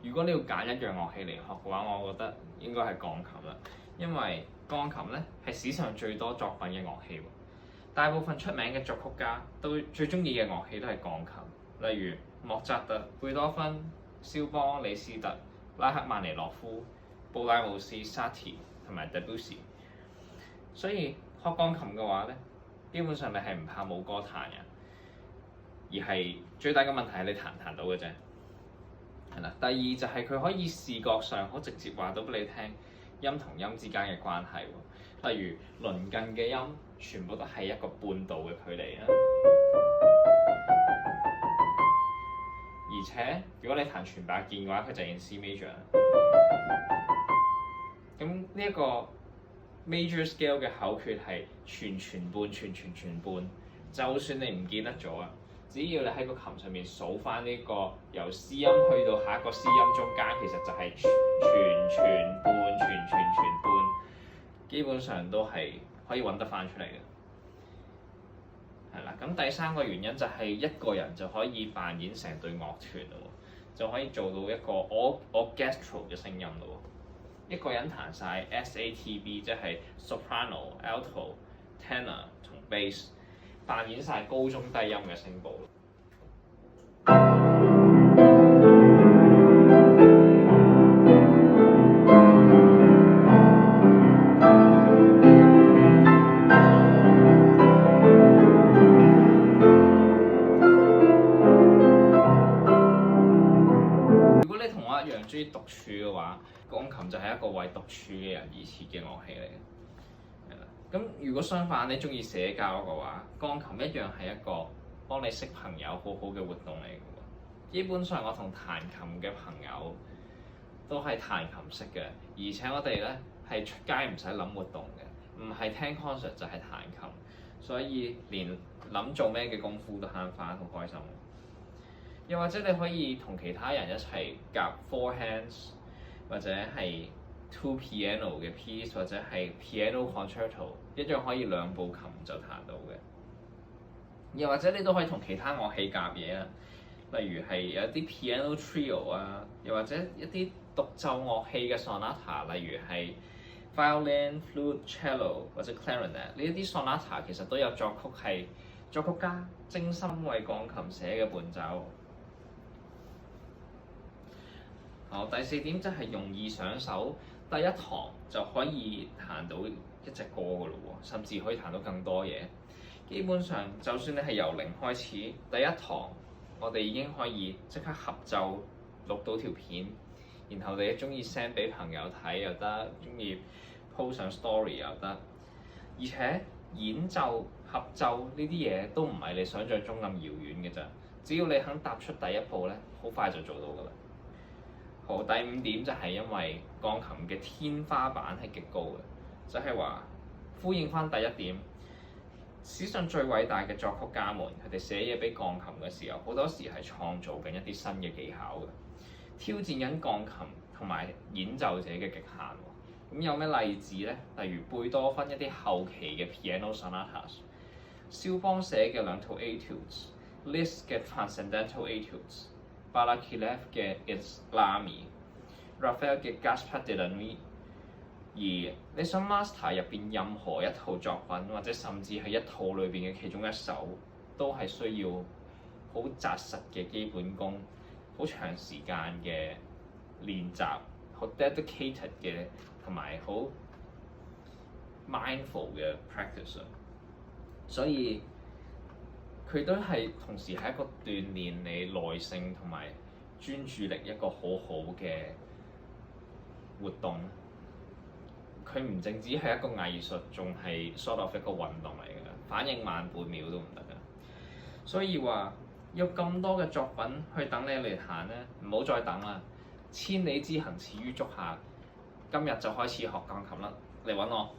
如果你要揀一樣樂器嚟學嘅話，我覺得應該係鋼琴啦，因為鋼琴咧係史上最多作品嘅樂器喎。大部分出名嘅作曲家都最中意嘅樂器都係鋼琴，例如莫扎特、貝多芬、肖邦、李斯特、拉赫曼尼諾夫、布拉姆斯、沙提同埋 Debussy。所以學鋼琴嘅話咧，基本上你係唔怕冇歌彈嘅，而係最大嘅問題係你彈唔彈到嘅啫。係啦，第二就係佢可以視覺上好直接話到俾你聽音同音之間嘅關係喎。例如鄰近嘅音全部都係一個半度嘅距離啦。而且如果你彈全白鍵嘅話，佢就係 C major。咁呢一個 major scale 嘅口訣係全全半全全全半，就算你唔記得咗啊，只要你喺個琴上面數翻呢個由 C 音去到下一個 C 音中間，其實就係全全半全全全半，基本上都係可以揾得翻出嚟嘅。係啦，咁第三個原因就係一個人就可以扮演成隊樂團咯，就可以做到一個 orchestral 嘅聲音咯。一個人彈晒 SATB， 即係 soprano、alto、tenor 同 bass， 扮演晒高中低音嘅聲部。如果你同我一樣中意獨處嘅話，鋼琴就係一個為獨處嘅人而設嘅樂器嚟嘅。係啦，咁如果相反你中意社交嘅話，鋼琴一樣係一個幫你識朋友好好嘅活動嚟嘅喎。基本上我同彈琴嘅朋友都係彈琴識嘅，而且我哋咧係出街唔使諗活動嘅，唔係聽 concert 就係彈琴，所以連諗做咩嘅功夫都慳返，好開心。又或者你可以同其他人一齊夾 four hands， 或者係 two piano 嘅 piece， 或者係 piano concerto， 一樣可以兩部琴就彈到嘅。又或者你都可以同其他樂器夾嘢啊，例如係有啲 piano trio 啊，又或者一啲獨奏樂器嘅 sonata， 例如係 violin、flute、cello 或者 clarinet， 呢一啲 sonata 其實都有作曲係作曲家精心為鋼琴寫嘅伴奏。好，第四點就係容易上手，第一堂就可以彈到一隻歌㗎咯喎，甚至可以彈到更多嘢。基本上，就算你係由零開始，第一堂我哋已經可以即刻合奏錄到條片，然後你中意 send 俾朋友睇又得，中意 post 上 story 又得。而且演奏、合奏呢啲嘢都唔係你想像中咁遙遠嘅咋，只要你肯踏出第一步咧，好快就做到㗎啦。好，第五點就係因為鋼琴嘅天花板係極高嘅，就係話呼應翻第一點，史上最偉大嘅作曲家們，佢哋寫嘢俾鋼琴嘅時候，好多時係創造緊一啲新嘅技巧嘅，挑戰緊鋼琴同埋演奏者嘅極限。咁有咩例子咧？例如貝多芬一啲後期嘅 piano sonatas， 肖邦寫嘅兩套 etudes， Liszt 嘅 transcendental etudes， 巴拉契列夫嘅 Islami、Raphael 嘅 Gaspard de la Nuit。而你想 master 入邊任何一套作品，或者甚至係一套裏邊嘅其中一首，都係需要好紮實嘅基本功，好長時間嘅練習，好 dedicated 嘅同埋好 mindful 嘅 practice。所以佢都係同時係一個鍛鍊你耐性同埋專注力一個好好嘅活動。佢唔淨止係一個藝術，仲係 sort of 一個運動嚟嘅，反應慢半秒都唔得㗎。所以話有咁多嘅作品去等你嚟彈咧，唔好再等啦！千里之行，始於足下。今日就開始學鋼琴啦，嚟揾我。